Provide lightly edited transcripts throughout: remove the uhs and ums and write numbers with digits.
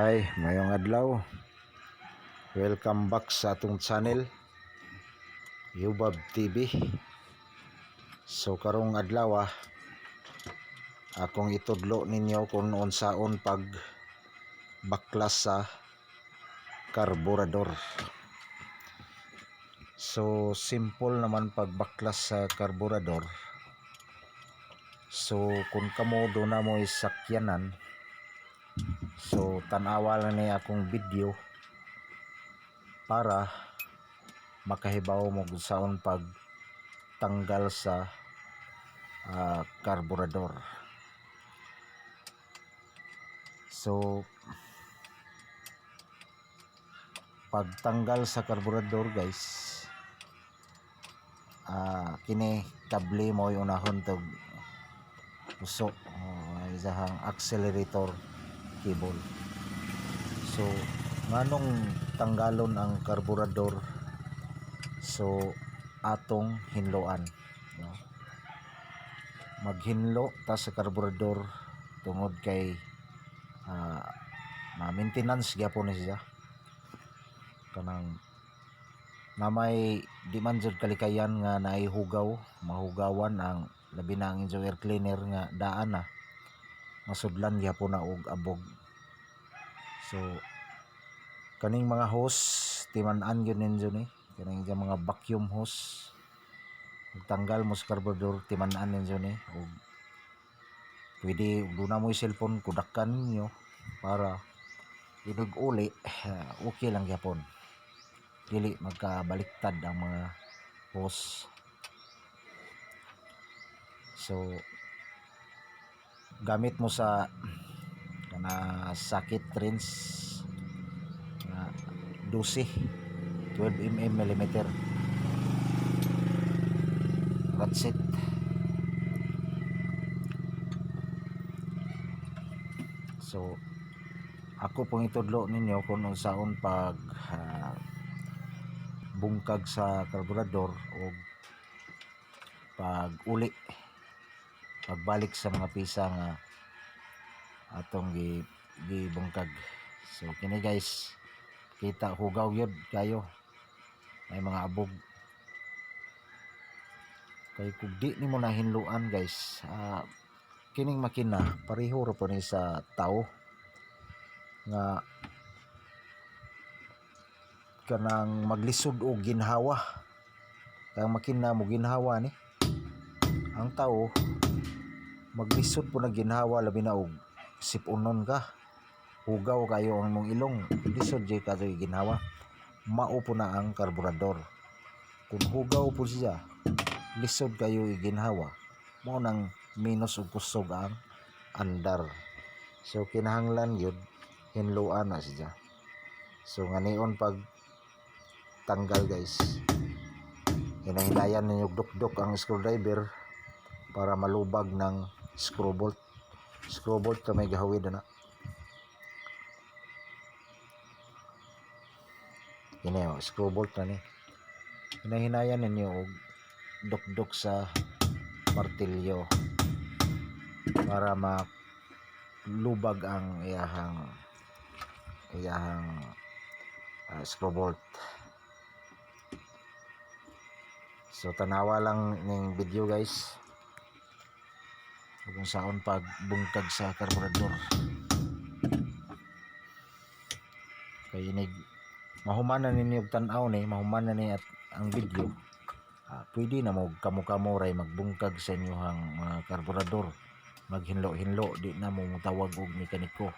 Hi, mayong adlaw. Welcome back sa atong channel, Yubab TV. So karong adlaw akong itudlo ninyo kung unsaon pag baklas sa karburador. So simple naman pag baklas sa karburador. So kung kamo do na mo sakyanan, so tanawa lang ni akong video para makahibaw mo kung saan pag tanggal sa karburador. So pagtanggal sa karburador guys, kini kable mo yung unahon tog uso, isahang accelerator cable. So nganong tanggalon ang karburador, so atong hinloan, no? Maghinlo ta sa karburador tungod kay ma-maintenance gyapon ni siya, kanang namay di man jud kalikayan nga naihugaw, mahugawan ang labi na ang air cleaner nga daan na masudlan gyapon na og abog. So kaning mga hose timan-an gyud ninyo ni kaning mga vacuum hose, tanggal mo sa karburador timan-an ninyo ni, og pwede duna mo yung cellphone kudakan ninyo para inog uli, okay lang gyapon, dili magkabaliktad ang mga hose. So gamit mo sa sakit rinse na 12 mm ratchet. So ako pong itudlo ninyo kung unsaon pag bungkag sa karburador o pag uli, pagbalik sa mga pisa nga atong gibungkag. So kini guys, kita hugaw yun kayo, may mga abog kay kung di nimo na hinluan guys, kining makina pareho ra po ni sa tao nga kanang maglisod og ginhawa. Kang makina mo ginhawa ni, ang tao maglisod po na ginhawa, labi na og sipunon ka, hugaw kayo ang mong ilong, lisod jay ka ginhawa. Mao po na ang karburador, kung hugaw po siya, lisod kayo ginhawa, mo nang minus og kusog ang andar. So kinahanglan yun hinluan na siya. So nganion pag tanggal guys, hinahinayan ninyo dukdok ang screwdriver para malubag ng screw bolt na may gahawid na. Ini screw bolt na ni, hinahinayan ninyo og dukdok sa martilyo para malubag ang iyahang screw bolt. So tanawa lang ning video guys kung saan pag bungkag sa karburador. Kay inig mahuman na ninyo tan-aw ni, mahuman na ni at ang video, pwede na mo kamo ray magbungkag sa inyohang mga karburador, maghinlo-hinlo, di na mo tawag og mekaniko.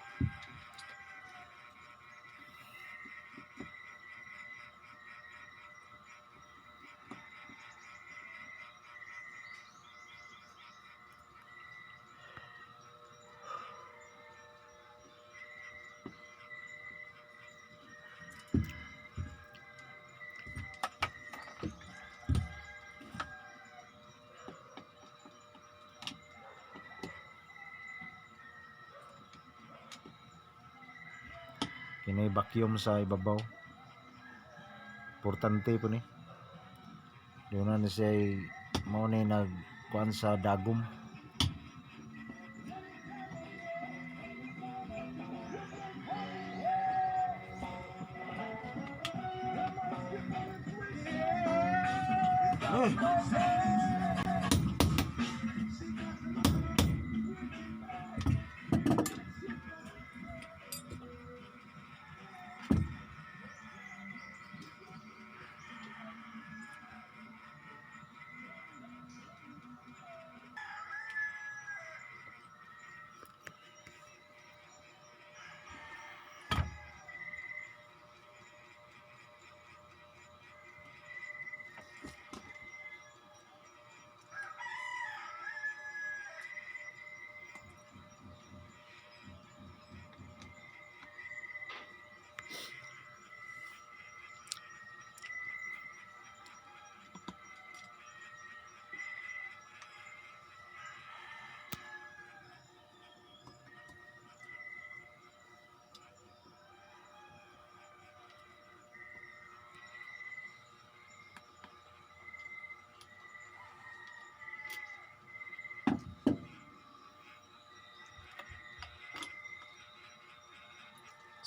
Kini vacuum sa ibabaw, importante po ni, doon na siya mao ni nagkuan sa dagom.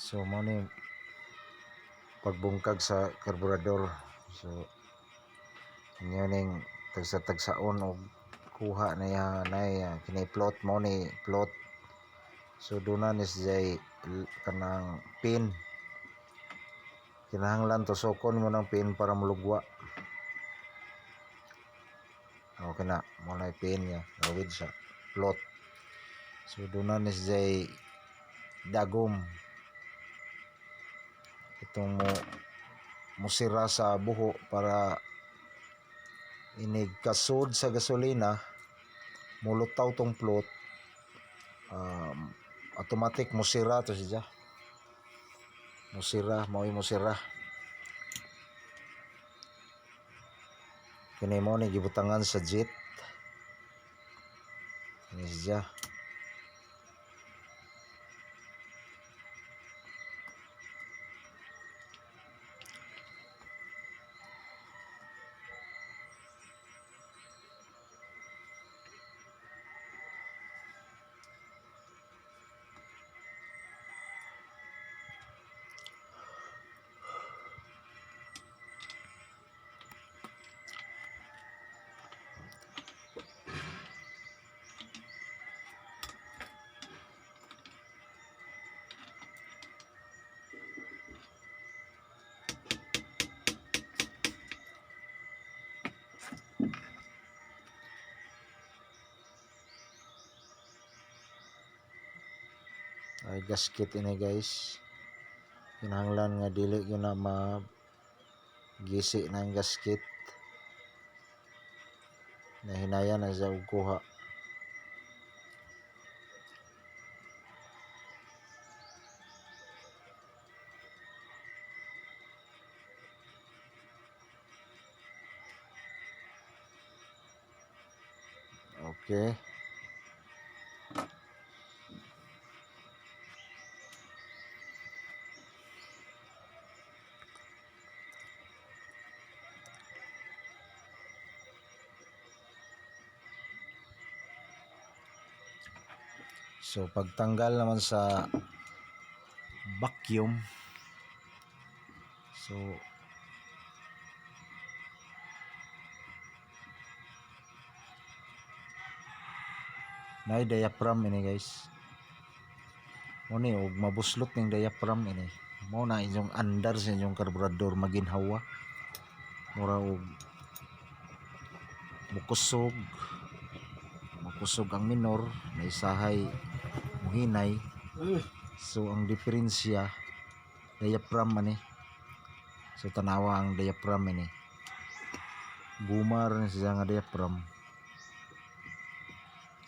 So mo ni pagbungkag sa karburador. So inyo ning tagsa-tagsaon og kuha na kini plot mo ni plot. So doon is jay kanang pin. Kinahanglan tusokon mo ng pin para mulugwa. Okay na, mo na pin niya, gawid sa plot. So doon is jay dagom. Itong musira sa buho para inig kasud sa gasolina, mulutaw tong plot. Automatic musira to siya. Musira. Kini mo ni gibutangan sa jet. Ini siya. Ay gasket ini guys. Kinahanglan nga dili gyud na gisi na ang gasket. Nahinaya na sa kuha. Okay. So pagtanggal naman sa vacuum, so may diaphragm ini guys. Mo ni og mabuslot ning diaphragm ini. Mo na inyong andar sa inyong karburador maginhawa. Mura og mukusog ang minor, naisahay muhinay. So ang diferensya diaphragm man eh. So tanawa ang diaphragm ini. Gumar na siya nga diaphragm.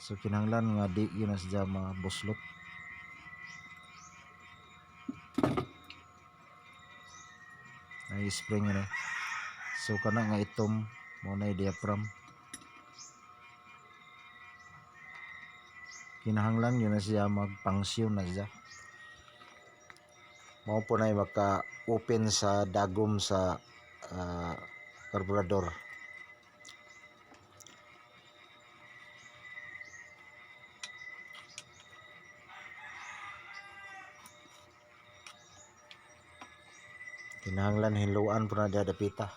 So kinahanglan nga di yun na siya mabuslot. Ay spring ni. So kana nga itom mo na diaphragm. Kinahanglan yun na siya magpangsyon na siya. Mao po na maka-open sa dagom sa karburador. Kinahanglan hiluan po na dadapita.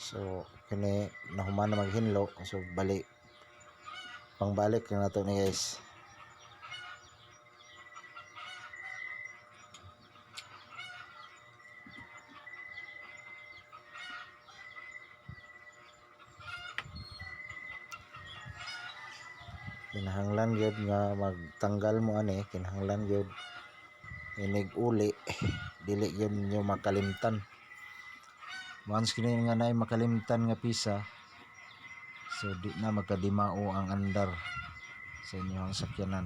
So kini nahuman na maghinlo, so pangbalik na nato ni guys. Kinahanglan gyud nga magtanggal mo ani, kinahanglan gyud inig uli, dili gyud nyo makalimtan. Once kini nga nay makalimtan nga pisa, so di na magkadimao ang andar sa inyong sakyanan.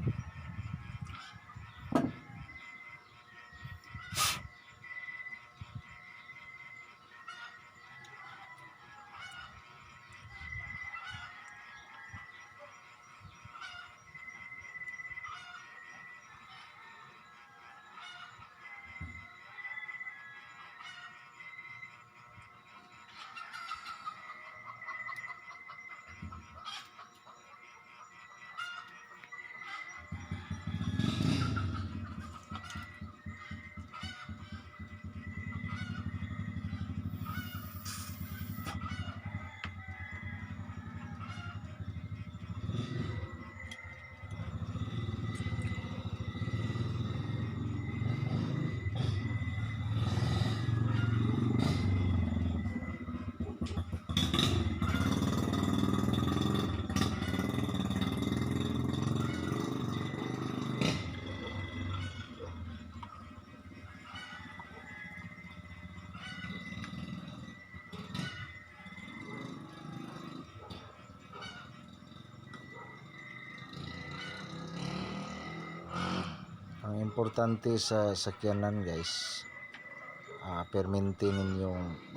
Ang importante sa sakyanan guys, permente ninyong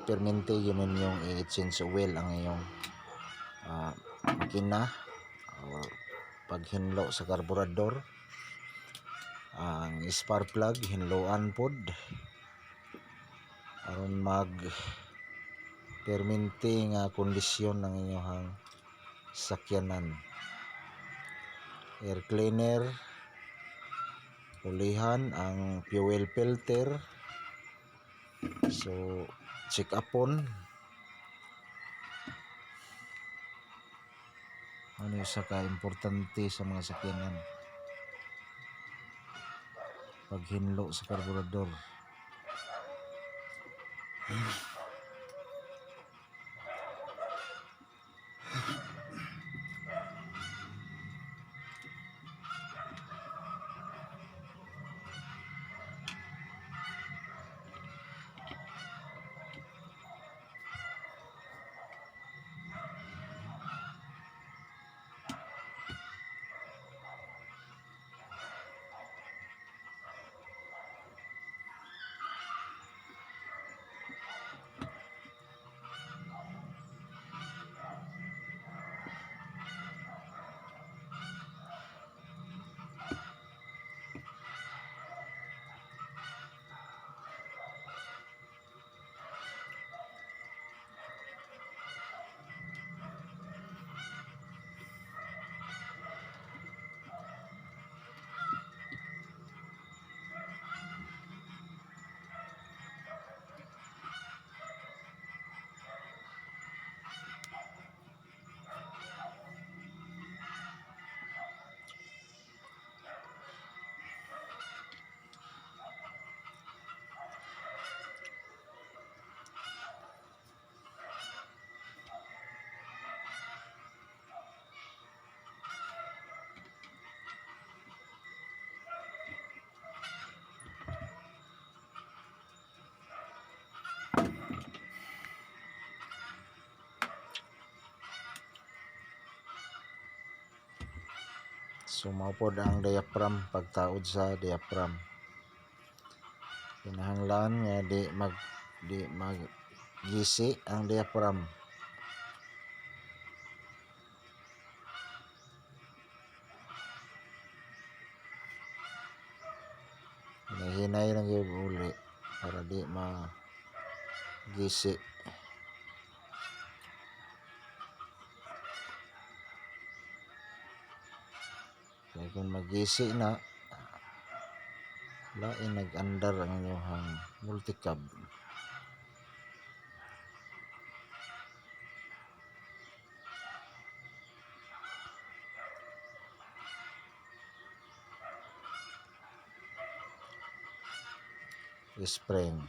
permente yun ninyong i-change oil ang iyong makina or paghinlo sa karburador. Ang spark plug hinloan pod aron mag permente nga kondisyon ng inyong sakyanan. Air cleaner, ulihan ang fuel filter, so check upon ano isa ka importante sa mga sakyanan, paghinlo sa karburador. So maupod ang diaphragm, pagtaod sa diaphragm. Kinahanglan nga di maggisi ang diaphragm. Hinahinay lang yung uli para di magisi. Kaya kung magisi na, lain nag-andar ang inyong multicab. spring.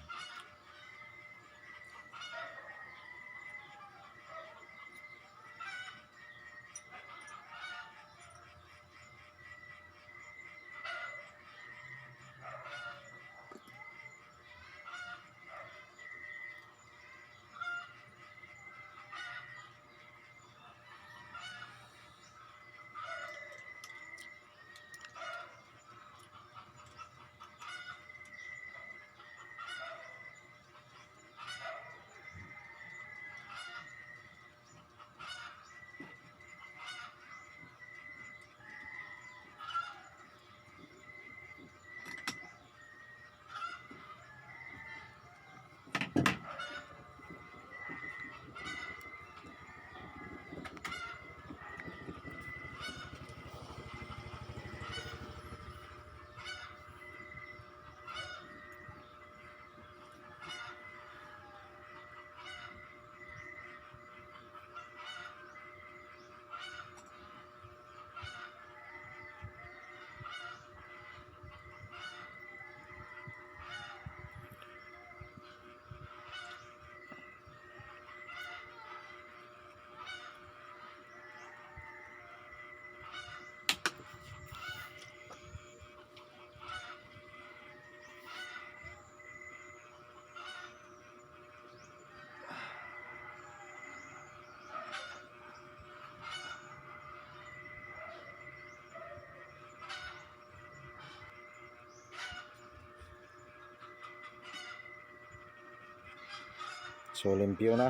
So limpyo na.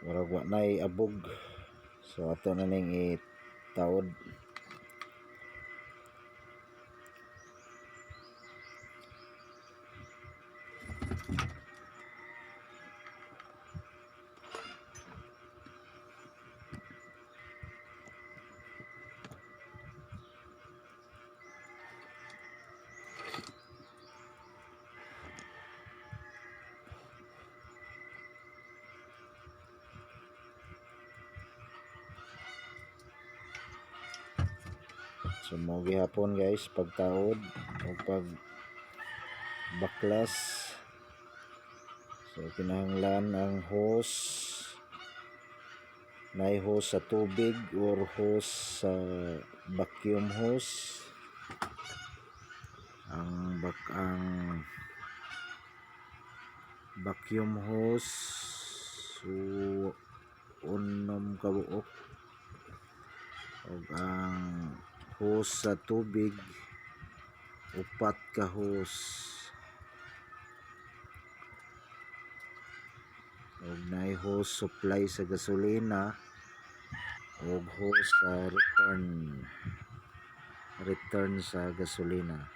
Murag wa nay abog. So ato na ning itaod. So mo gihapon guys pagtaod o pag baklas. So kinahanglan ang hose, nay hose sa tubig or hose sa vacuum hose. Ang vacuum hose so unom ka buok ug ang hose sa tubig upat ka hose. Og nay hose supply sa gasolina og hose sa return sa gasolina.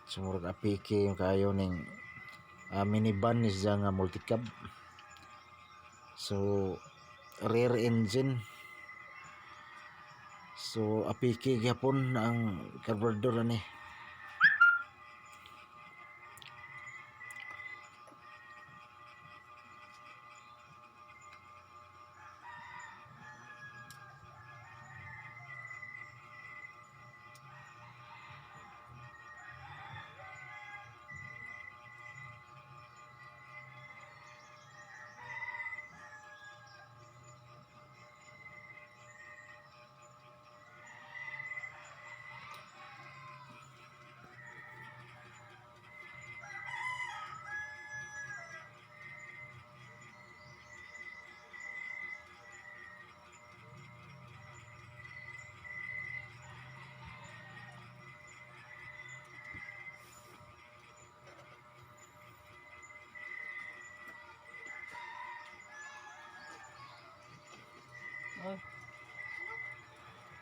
Sumurag apiki yung kayo ning minivan ni siya nga multicab. So rear engine. So apiki gyapon ang carburetor ani.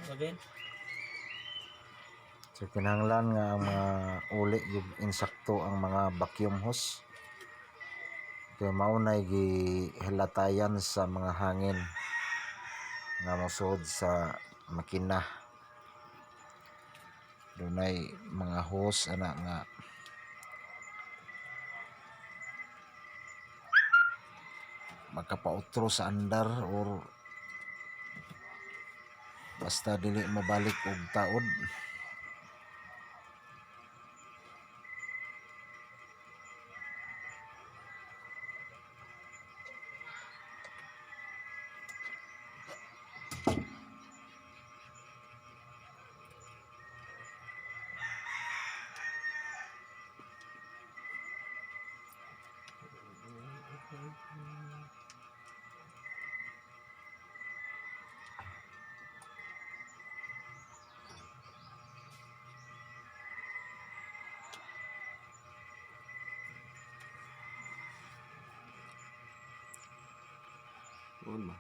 Again? So kinahanglan nga ang mga uli yung insakto ang mga vacuum hose. Kaya maunay gihilatayan sa mga hangin nga mosud sa makina. Dunay mga hose ana nga makapautro sa andar or basta dili mabalik og taod. Una.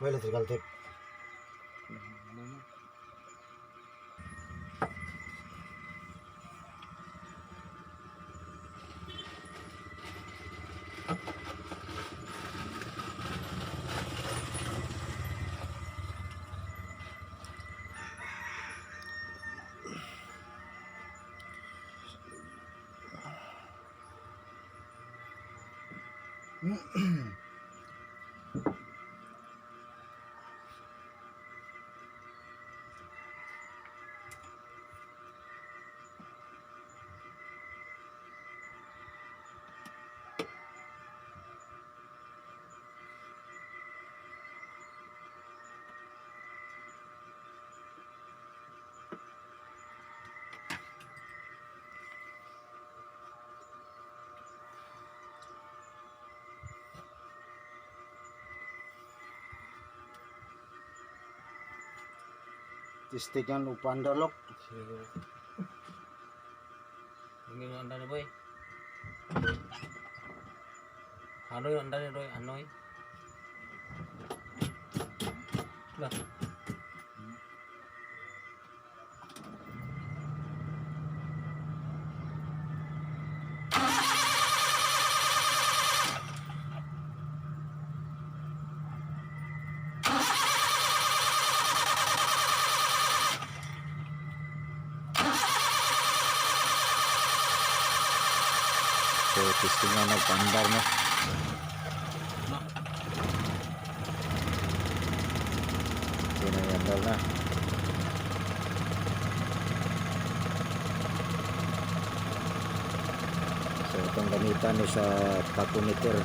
May electrical tape. Tistikan upanda lok. Siguro. Hindi mo anda ni boy. Hanoy anda ni boy, hanoy. Lah. So testing nga nagpandar no. Pinayandar na. So itong gamitan ni sa tachometer.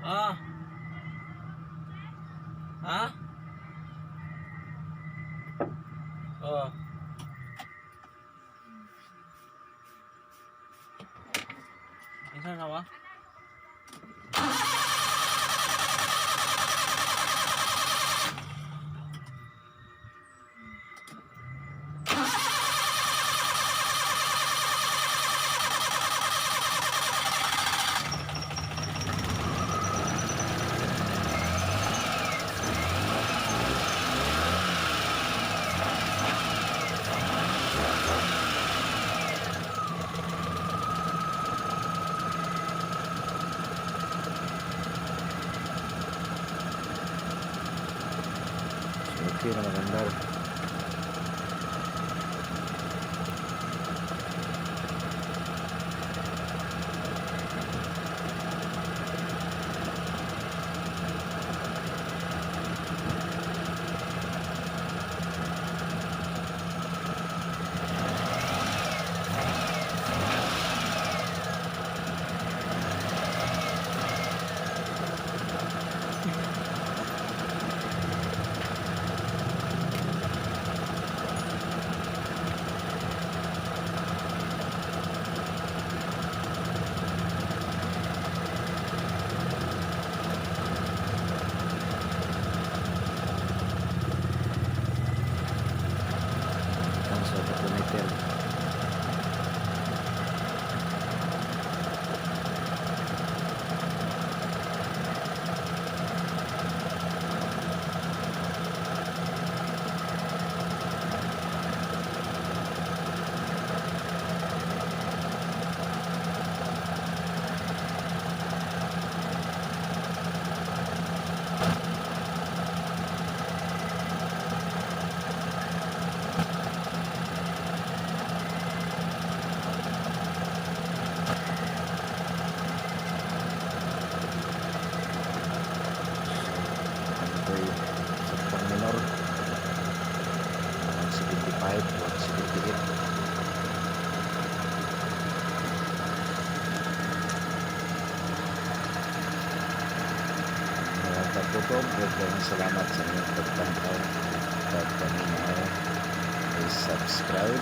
Ah. Ha? Oh. Isa na ba? Okay na magandar. Ang sa tachometer. Ito'y sa pang minor 175, 178. Mga katutong, maraming salamat sa inyong pagtantaw at paminaw. Please subscribe